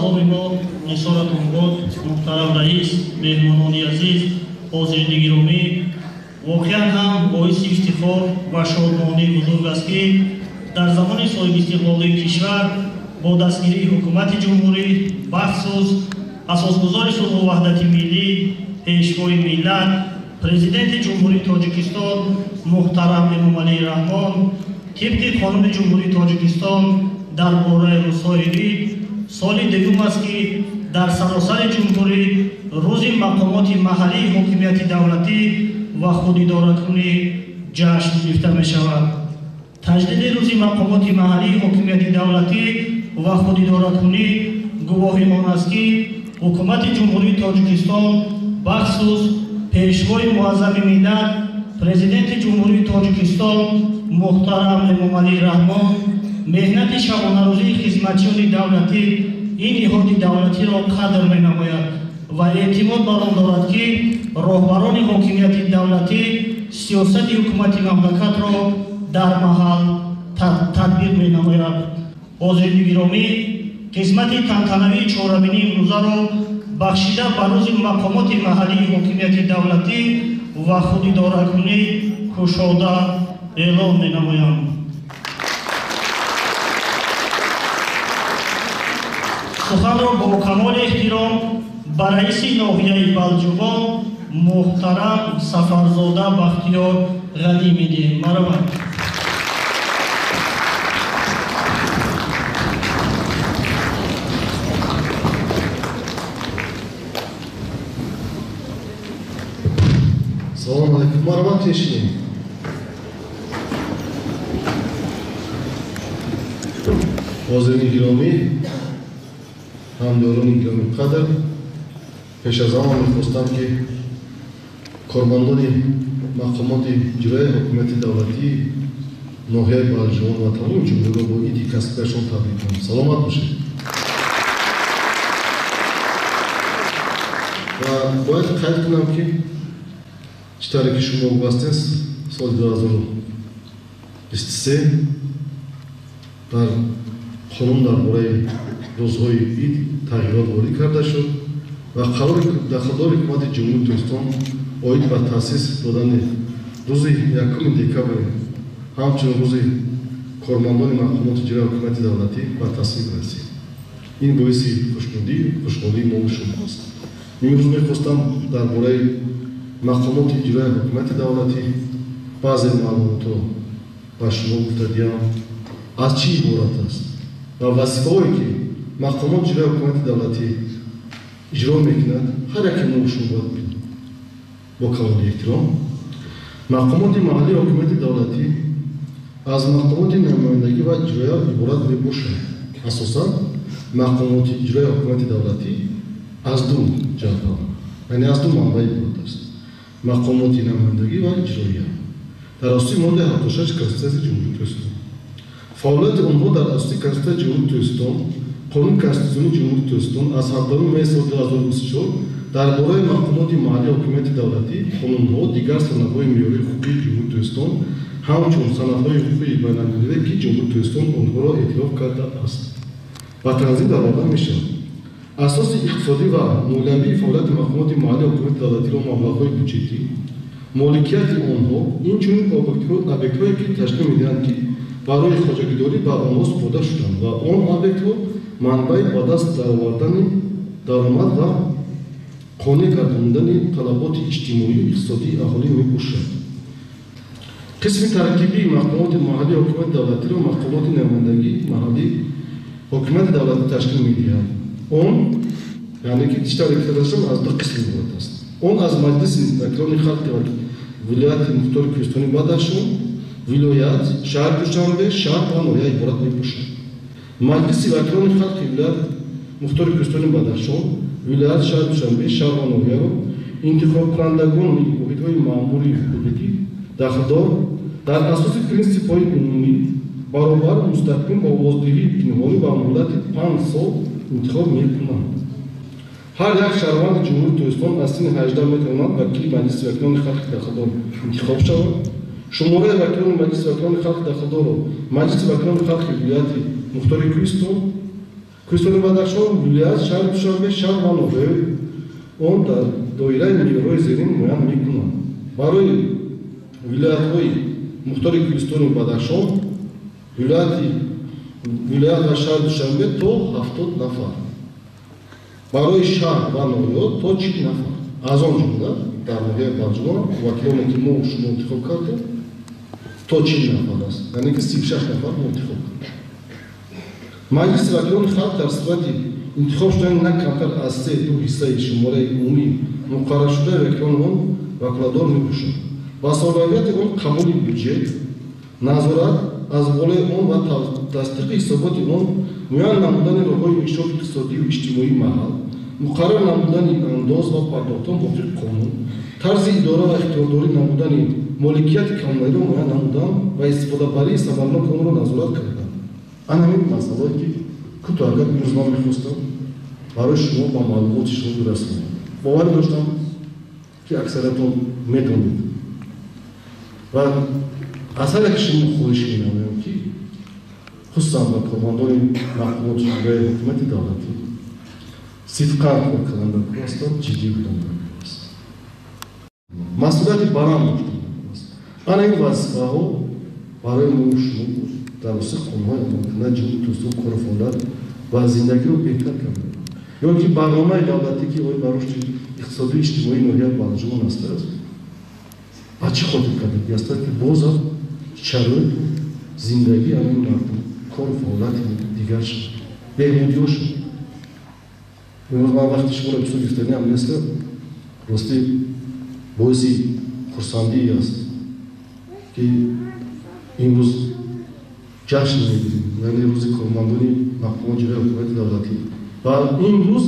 саломи мо нисоратон бод. Муҳтарам раис, меҳмонони азиз, ҳозирини гиромӣ, воқеан ҳам боиси ифтихор ва шодмонии бузург аст ки дар замони соҳиби истиқлолии кишвар бо дастгирии ҳукумати ҷумҳурӣ бахсус асосгузори сулҳу ваҳдати миллӣ, пешвои миллат, президенти ҷумҳурии Тоҷикистон муҳтарам Эмомалии Раҳмон тибқи қонуни ҷумҳурии Тоҷикистон дар бораи рӯзҳои рид соли дегум аст ки дар саросари ҷумҳурӣ рӯзи мақомоти маҳаллии ҳокимияти давлатӣ ва худидоракунӣ ҷашн гирифта мешавад. таҷдиди рӯзи мақомоти маҳаллии ҳокимияти давлатӣ ва худидоракунӣ гувоҳи он аст ки ҳукумати ҷумҳурии Тоҷикистон бахсус пешвои муаззами миллат президенти ҷумҳурии Тоҷикистон муҳтарам Эмомалии Раҳмон меҳнати шабонарӯзии хизматчиёни давлатӣ ин ниҳоди давлатиро қадр менамояд ва эътимод бар он дорад ки роҳбарони ҳокимияти давлатӣ сиёсати ҳукумати мамлакатро дар маҳал татбиқ менамояд. ҳозирини гиромӣ, қисмати тантанавии чорабинии имрӯзаро бахшида ба рӯзи мақомоти маҳаллии ҳокимияти давлатӣ ва худидоракунӣ кушода эълон менамоям. суханро бо камоли эҳтиром ба раиси ноҳияи Балҷубон муҳтарам Сафарзода Бахтиёр Ғанӣ медиҳем. Марҳамат. Салом алейкум. Марҳамат ешинем. ҳозирини гиромӣ, ҳамдорони гироми қадр, пеш аз ҳама мехостам ки кормандони мақомоти иҷроии ҳокимияти давлатии ноҳияи Балҷубон ва тамоми ҷумҳурро бо иди касбиашон табрик кунам. Саломат бошед. ва бояд қайд кунам ки чӣ тавре ки шумо вобастен соли 2023 дар қонун дар бораи рӯзҳои ид тағйирот ворид карда шуд ва қарори дахлдори ҳукумати ҷумҳурии Тоҷикистон оид ба таъсис додани рӯзи 1 декабр ҳамчунин рӯзи кормандони мақомоти иҷроии ҳокимияти давлатӣ ба тасвиб расид. ин боиси хушнудӣ хушҳолии мо шумост. имрӯз мехостам дар бораи мақомоти иҷроии ҳукумияти давлатӣ баъзе маълумотро ба шумо гуфта диҳам аз чӣ иборат аст ва вазифаҳое ки мақомоти иҷроии ҳукумияти давлатӣ иҷро мекунад ҳар яке мо шумо бояд бидонед. бо камоли эҳтиром, мақомоти маҳаллии ҳокимияти давлатӣ аз мақомоти намояндагӣ ва иҷроия иборат мебошад. асосан мақомоти иҷроии ҳокимияти давлатӣ аз ду ҷабҳа, яъне аз ду манбаъ иборат аст: мақомоти намояндагӣ ва иҷроия дар асоси моддаи 76 Конститутсияси ҷумҳурии Тоҷикистон. фаъолияти онҳо дар асоси Конститутсияи ҷумҳурии Тоҷикистон, қонуни конститутсионии ҷумҳурии Тоҷикистон аз 7 майи соли 2024 дар бораи мақомоти маҳаллии ҳокимияти давлатӣ, қонунҳо, дигар санадҳои меъёрии ҳуқуқии ҷумҳурии Тоҷикистон, ҳамчун санадҳои ҳуқуқии байналмилалие ки ҷумҳурии Тоҷикистон онҳоро эътироф кардааст, ба танзим дар орда мешавад. асоси иқтисодӣ ва молиявии фаъолияти мақомоти маҳаллии ҳокимияти давлатиро маблағҳои бюджетӣ, моликияти онҳо, инчунин объектҳое ки ташкил медиҳанд ки барои хоҷагидорӣ ба онҳо супорда шуданд ва он объектҳо манбаи ба даст даровардани даромад ва қонеъ гардондани талаботи иҷтимоию иқтисодии аҳолӣ мебошад. қисми таркибии мақомоти маҳаллии ҳокимияти давлатиро мақомоти намояндагии маҳаллии ҳокимияти давлатӣ ташкил медиҳад. он яъне ки чӣ тавре кардашам аз ду қисм иборат аст. он аз маҷлиси вакилони халқи вилояти мухтори кӯҳистони Бадахшон, вилоят, шаҳри Душанбе, шаҳр ва ноҳия иборат мебошад. маҷлиси вакилони халқи вилоят мухтори кӯҳистони Бадахшон, вилоят, шаҳри Душанбе, шаҳр ва ноҳияро интихобкунандагони воҳидҳои маъмурии ҳукуматӣ дахлдор дар асоси принсипҳои умумӣ баробар мустақим ба овоздиҳии пинҳонӣ ва муддати 5 сол интихоб мекунанд. ҳар як шаҳрванди ҷумҳурии Тоҷикистон аз синни 18 метавонад вакили маҷлиси вакилони халқи дахлдор интихоб шавад. шумораи вакилони маҷлиси вакилони халқи дахлдорро маҷлиси вакилони халқи вилояти мухтори кӯҳистон Кӯҳистони Бадахшон вилоят шаҳри Душанбе шаҳр ва ноҳияи он дар доираи миёрҳои зерин муайян мекунанд. Барои вилоятҳои мухтори Кӯҳистони Бадахшон, вилоят ва шаҳри Душанбе то 70 нафар. Барои шаҳр ва ноҳияҳо то 40 нафар. Аз он ҷумла дар ноҳияи Балҷугон вакилоне ки мо шумо интихоб кардем то 40 нафар аст. Яъне ки 36 нафар мо интихоб кардем. Маҷлиси вакилони халқ дар сурати интихоб шудани на камтар аз 3-2 ҳиссаи шумораи умумии муқарраршудаи вакилони он вакиладор мебошад. Ба солиҳати он қабули бюджет, назорат аз болои он ва тасдиқи ҳисоботи он, муайян намудани роҳҳои инкишофи иқтисодию иҷтимоии маҳал, муқаррар намудани андоз ва пардохтон мувофиқи қонун, тарзи идора ва ихтиёрдорӣ намудани моликияти камолиро муайян намудан ва истифодабарии самараноки онро назорат кардан. Ан ҳамин масъалае ки кӯтоҳ имрӯз ман мехостам барои шумо ба маълумоти шумо бирасонам. бовар доштам ки аксариятон медонед ва аз ҳар як шумо хоҳиш менамоям ки хусусан ба кормандони мақомоти ҷумҳурияи ҳукумати давлатӣ сидқан кор кардан дар кор ҳастанд, ҷиддӣ будан дар кор аст. масъулияти баранд доштан дар кор аст. ана ин вазифаҳо барои мо шумо дар осиқи қонунҳои амалкундаи ҷумҳури Туркистон кору фаъолият ва зиндагиро беҳтар карда. ё ки барномаи давлатӣ ки ои ба рушди иқтисодию иҷтимоии ноҳияи Балҷугон ҳастааст, ба чӣ хотир карда ҳастад ки бозам шароит зиндагии ҳамин мардум кору фаъолияти дигар шуд, беҳбудиҳо шуд. имрӯз ман вақти шуморо эпизод гирифтани амнистия рости боиси хурсандӣ аст ки имрӯз ҷашн мегирем, яъне рӯзи кормандони мақомоти ҷумҳурияи ҳукумати давлатӣ. ва ин рӯз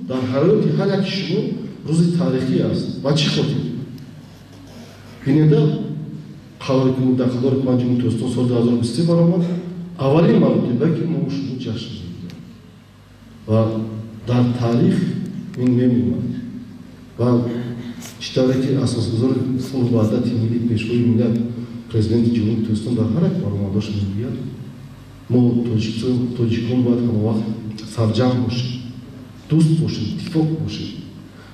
дар ҳаёти ҳар яки шумо рӯзи таърихӣ аст. ба чӣ хотир? бинеда қарори ки дар қадори 5 тӯстон соли 2023 баромад, аввалин маротиба ки мо шумо ҷашн мегирем ва дар таърих ин мемонад. ва читавре ки асосгузори сулҳу ваҳдати миллӣ пешвои миллат президенти ҷумҳури Туркистон дар ҳар як баромадош мегӯяд, мо тоҷикон бояд ҳамавақт сарҷам бошем, дӯст бошем, иттифоқ бошем.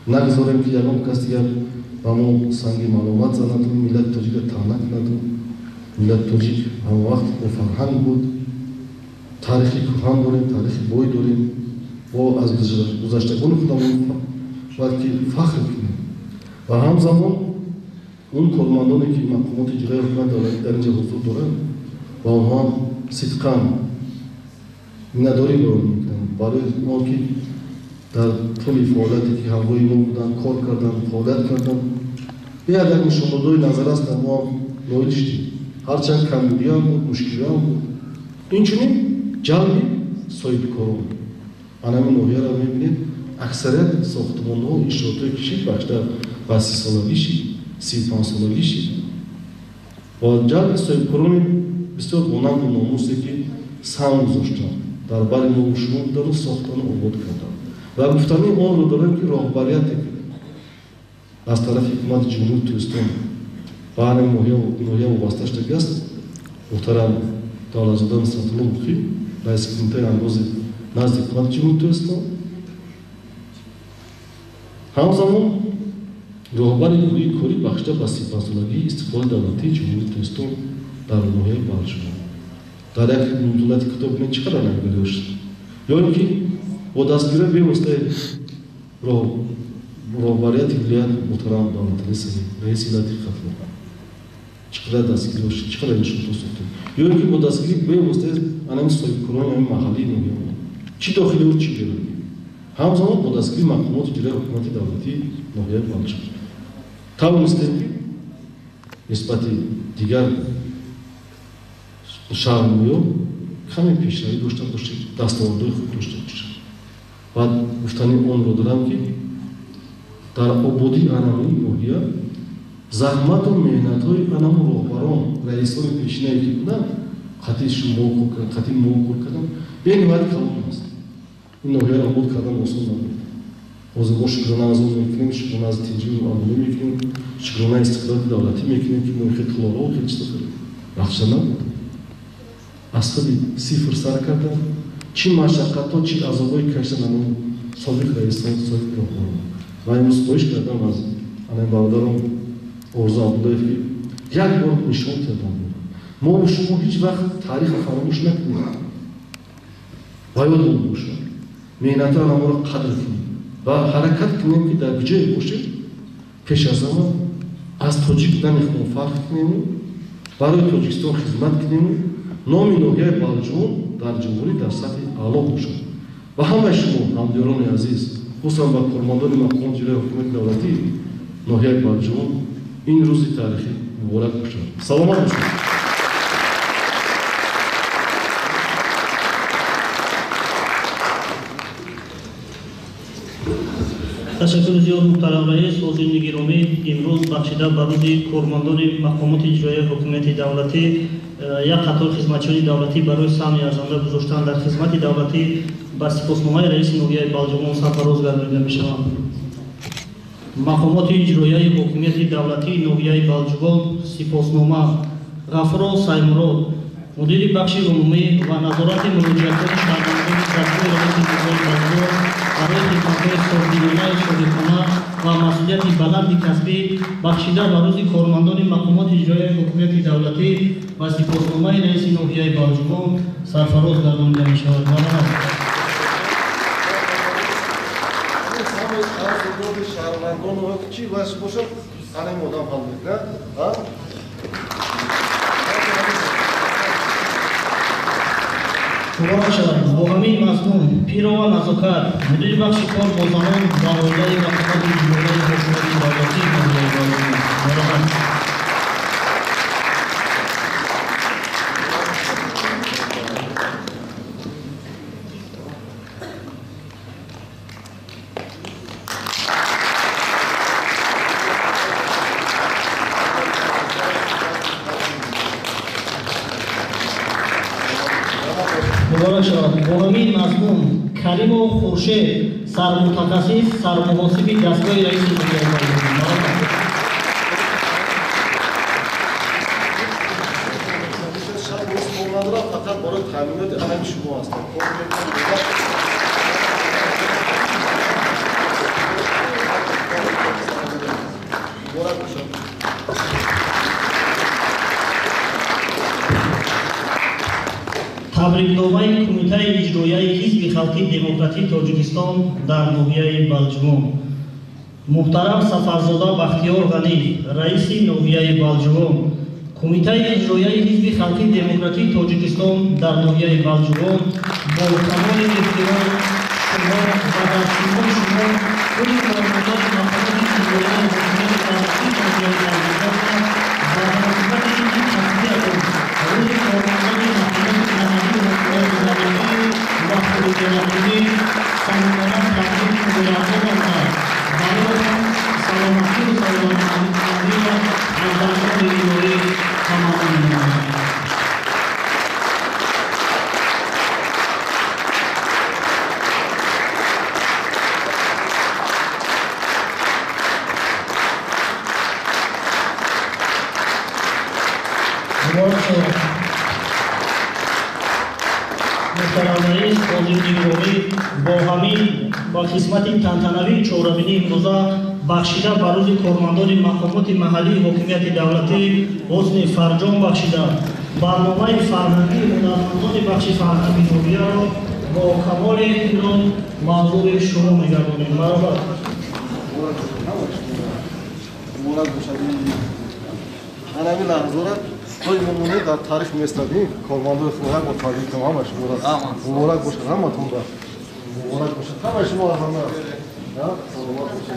нагзорем ки ягон кас дигар ба мо санги маълумат занаду, миллати тоҷикро таъна кунаду. миллати тоҷик ҳамавақт бо фарҳанг буд, таърихи кӯҳан дорем, таърихи бой дорем. бо аз гузаштагони худамон балки фахр кунем ва ҳамзамон он кормандоне ки мақомоти ҷумҳурияи ҳукумати давлатӣ дар инҷа ҳузур доранд ва онҳо сидқан миннатдорӣ бор мекунанд барои мо ки дар тӯли фаъолияте ки ҳамроҳи мо буданд, кор карданд, фаъолият карданд. як нишондодҳои назар аст дар мо ноил шудем. ҳарчанд камбудиам буд, мушкилиам буд. инчунин ҷалби соҳибкорон. ана ҳамин ноҳияро мебинед, аксарият сохтмонҳо иншоотҳои кишид баштар ба 30-солагӣ шид, 35-солагӣ шид. ва ҷалби соҳибкорони бисёр монанду номусе ки сам гузоштанд дар бари мо шумо будану сохтану обод карданд. ва гуфтани онро дорем ки роҳбарияте аз тарафи ҳукумати ҷумҳури Туркистон ба ҳамин ноҳия вобаста шудагӣ аст. муҳтарам давлатзода Нусратулло Мухӣ, раиси кумитаи андози назди ҳукумати ҷумҳури Туркистон, ҳамзамон роҳбари гурӯҳи корӣ бахшида ба 35-солагии истиқлоли давлатии ҷумҳури Туркистон дар ноҳияи Балҷугон. дар як муддати китоб мен чӣ қадар нагбарӣ шуд? ё ин ки бо дастгирӣ бевоситаи роҳбарияти вилоят муҳтарам Давлаталӣ Саид, раиси вилояти Хатлон чӣ қадар дастгирӣ шуд, чӣ қадар нишонтҳо сохтем? ё ин ки бо дастгирӣ бевоситаи анами соҳибкорони ҳамин маҳаллии ноҳия чӣ дохилиҳо чӣ берунӣ? ҳамзамон бо дастгирии мақомоти ҷумҳурияи ҳукумати давлатии ноҳияи Балҷугон тавонистем нисбати дигар шаҳрноҳиё каме пешравӣ дошта бошем, дастовардҳои худ дошта бошем. баъд гуфтани онро дорам ки дар ободии анамин ноҳия заҳмату меҳнатҳои анаму роҳбарон, раисони пешинае ки буданд, қатъи шумо кор кардан, қатъи мо кор кардан, бениҳоят калон аст. ин ноҳияро обод кардан осон набуд. ҳозир мо шукрона аз он мекунем, шукрона аз тинҷиму амнӣ мекунем, шукрона истиқлоли давлатӣ мекунем ки мо хеле қилоро хеле чиза карем. вақтша набуд. аз худи сифр сар кардан, چی مشقت‌ها چی عذابایی کشیدن اون صادق رئیسان صادق رحمان و امروز خواهش کردم از الان برادرم عرض عبدالله یک بار نشان دادم ما و شما هیچ وقت تاریخ فراموش نکنیم باید اون باشیم مهنت ها را قدر کنیم و حرکت کنیم که در بجای باشیم پیش از همه از تاجیک بودن اختلاف فرق کنیم برای تاجیکستان خدمت کنیم نام ناحیه بلجون در جمهوری در سطح اعلا باشد و همه شما همدیران عزیز خصوصا با کارمندان مقام جلوی حکومت دولتی ناحیه بلجون این روز تاریخی مبارک باشد. سلامت باشید. تشکر زیاد محترم رئیس حضور گرامی امروز بخشیده به روز کارمندان مقامات اجرایی حکومت دولتی یک قطار خدمتچیان دولتی برای سهم ارزنده گذاشتن در خدمت دولتی با سپاسنامه رئیس ناحیه بلجمان سرفراز گردانیده می‌شوند. مقامات اجرایی حکومت دولتی ناحیه بلجمان سپاسنامه غفور سایمرود مدیر بخش عمومی و نظارت مراجعات شهروندان دستور رئیس ناحیه بلجمان برای خدمت‌های سالگیرانه شغلخانه و مسئولیت بلند کسبی بخشیده به روز کارمندان مقامات اجرایی حکومت دولتی و سپاسنامه رئیس ناحیه بلجمان سرفراز گردانیده می‌شود. شهروندان و چی واسه باشه الان مدام حال میکنه مبارک شود. با همین مضمون پیر و نزاکت مدیر بخش کار با زنان و عایله مقامات اجرایی حکومت دولتی ناحیه بلجمان مبارک شود. با همین مضمون کریم و خورشید سرمتخصص سرمحاسب دستگاه رئیس ناحیه بلجمان فقط برای تامینات اهم شما هستند. تبریک‌نامه کمیته اجرایی حزب خلقی دموکراتیک تاجیکستان در ناحیه بلجمان. محترم سفرزاده بختیار غنی رئیس ناحیه بلجمان کمیته اجرایی حزب خلقی دموکراتیک تاجیکستان در ناحیه بلجمان با کمال احترام شما و در شمول شما کل کارمندان مقامات اجرایی حکومت دولتی ناحیه بلجمان و در خدمت این شخصیت روز کارمندان مقامات محلی حکومت دولتی و خودجانبی صمیمانه تبریک می‌گویم. برای سلامتی و سلامتی و عزت اجرایی تمام می‌کنم. محترم رئیس حاضر گرامی با همین با خدمت تنتنوی چهارمین امروزه بخشیده به روز کارمندان مقامات محلی حکومت دولتی حسن فرجام بخشیده برنامه فرهنگی هنرمندان بخش فرهنگی ناحیه را با کمال احترام منظور شما می‌گردانیم. مرحبا. همین لحظات توی نمونه در تاریخ می‌استادیم کارمندان فوق با تاریخ همش مبارک باشه همتون را مبارک باشه همه شما همه سلامت باشه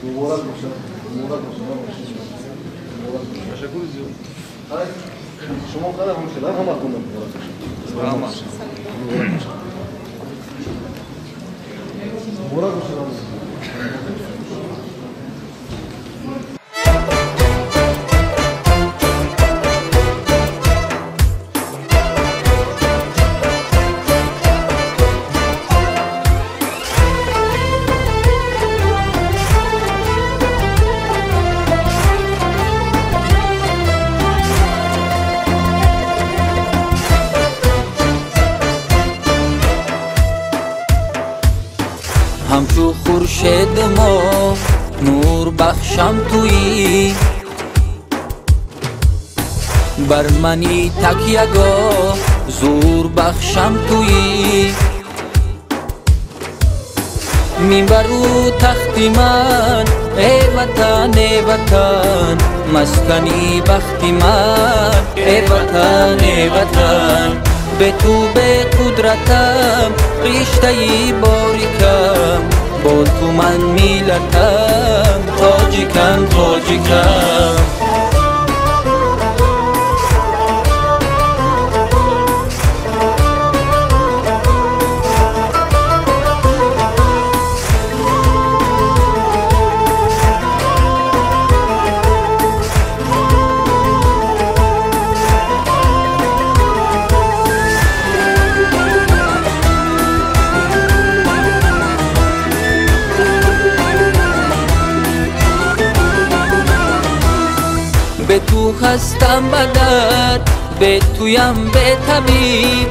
مبارک باشه مبارک باشه تشکر زیاد شما خیلی همشهر همتون مبارک باشه مبارک باشه همچو خورشید ما نور بخشم تویی بر منی تکیه‌گاه زور بخشم تویی میبرو تختی من ای وطن ای وطن مسکنی بختی من ای وطن ای وطن به تو به قدرتم رشته باریکم با تو من میلتم تاجیکم تاجیکم به تو هستم بدر به تویم به طبیب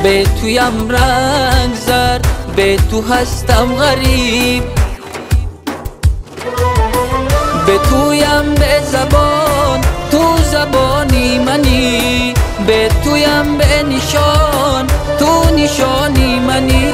به تویم رنگ زرد به تو هستم غریب به تویم به زبان تو زبانی منی به تویم به نشان تو نشانی منی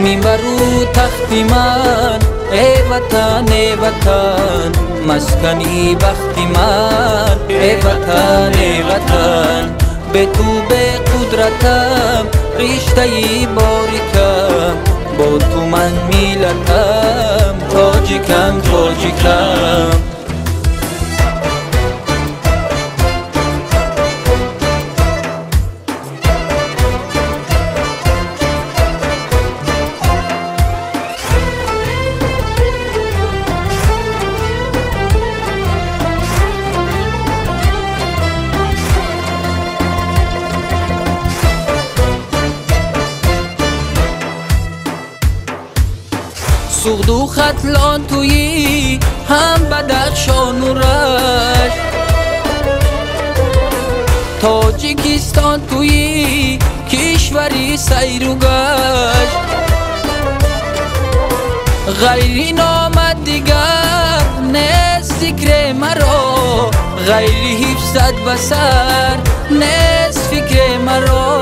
میبرو تختی من ای وطن ای وطن مسکنی بختی من ای وطن ای وطن به تو به قدرتم رشته باریکم با تو من میلتم تاجیکم تاجیکم سوخدو خطلان تویی هم بدخشان و رشت تاجیکستان تویی کشوری سیر و گشت غیری نامد دیگر نیست فکر مرا غیری حفظت بسر نیست فکر مرا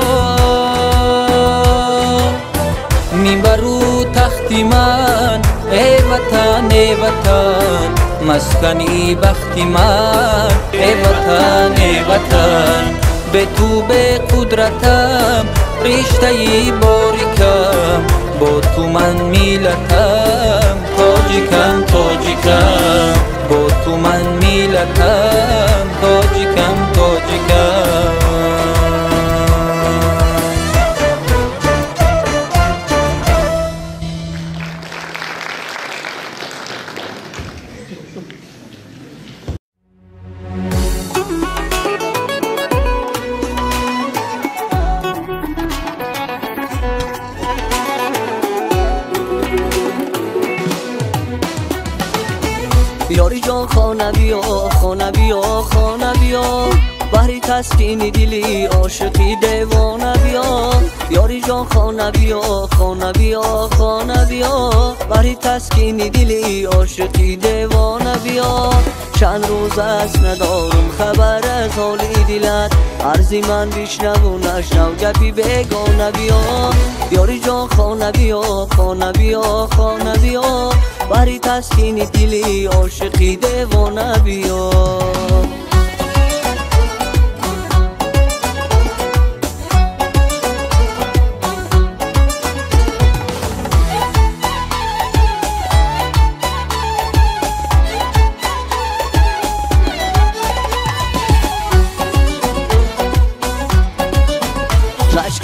میبرو تختی من ای وطن ای وطن مسکنی بختی من ای وطن ای وطن به تو به قدرتم رشته باریکم با تو من میلتم تاجیکم تاجیکم با تو من میلتم تاجیکم تاجیکم یاری جان خانه بیا خانه بیا خانه بیا بحری تسکین دلی عاشقی دیوانه بیا یاری جان خانه بیا خانه بیا خانه بیا بحری تسکین دلی عاشقی دیوانه بیا چند روز است ندارم خبر از حال دلت عرضی من بشنو و نشنو گپی بگانه بیا یاری جان خانه بیا خانه بیا خانه بیا بحری تسکین دلی عاشقی دیوانه بیا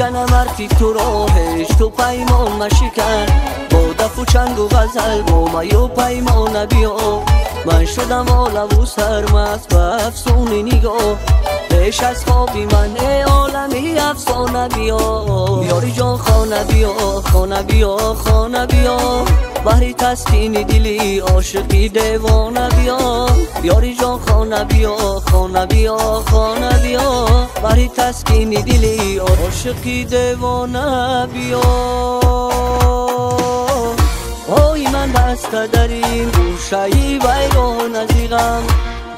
نشکنم ارتی تو راهش تو پیمان مشکن با دف و چنگ و غزل با میو پیمان بیا من شدم آلو و سرمست و افسون نگاه پیش از خوابی من ای عالمی افسانه بیا یاری جان خانه بیا خانه بیا خانه بیا بهر تسکین دلی عاشقی دیوانه بیا یاری جان خانه بیا خانه بیا خانه بیا بهر تسکین دلی عاشقی دیوانه بیا وای من بسته در این گوشه بیرون نزیغم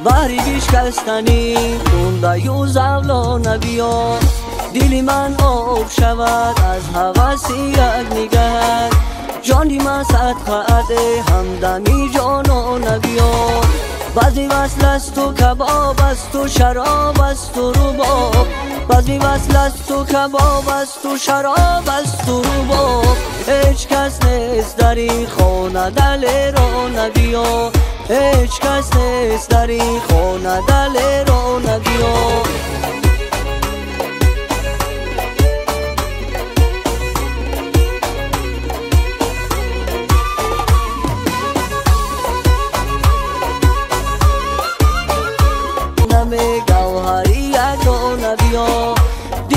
باری بیشکستنی مونده یو زولانه بیا دلی من آب شود از هوس یک نگهت جانی من صدقه اده همدمی جانانه بیا بعضی وصل است و کباب است و شراب است و رباب بعضی وصل است و کباب است و شراب است و رباب هیچ کس نیست در این خانه دل را نبیا هیچ کس نیست در این خانه دل را نبیا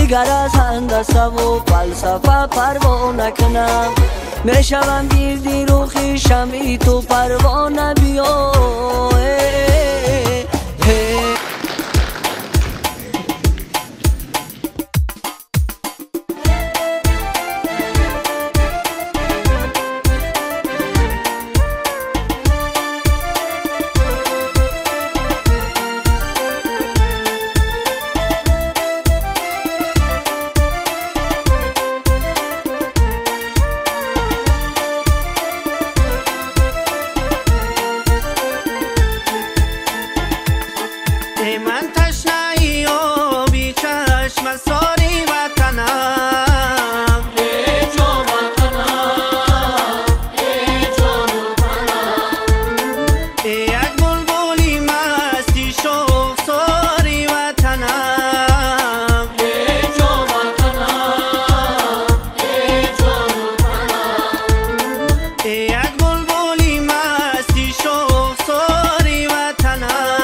دیگر از هندسه و فلسفه پروا نکنم میشوم گیردی رو خویشمی تو پروا نبیا من تشنه‌ای و بی چشم ساری وطنم ای جان وطنم ای جان وطنم یک بلبلی مستی شوق ساری وطنم ای جان وطنم ای جان وطنم یک بلبلی مستی شوق ساری وطنم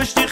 مشتی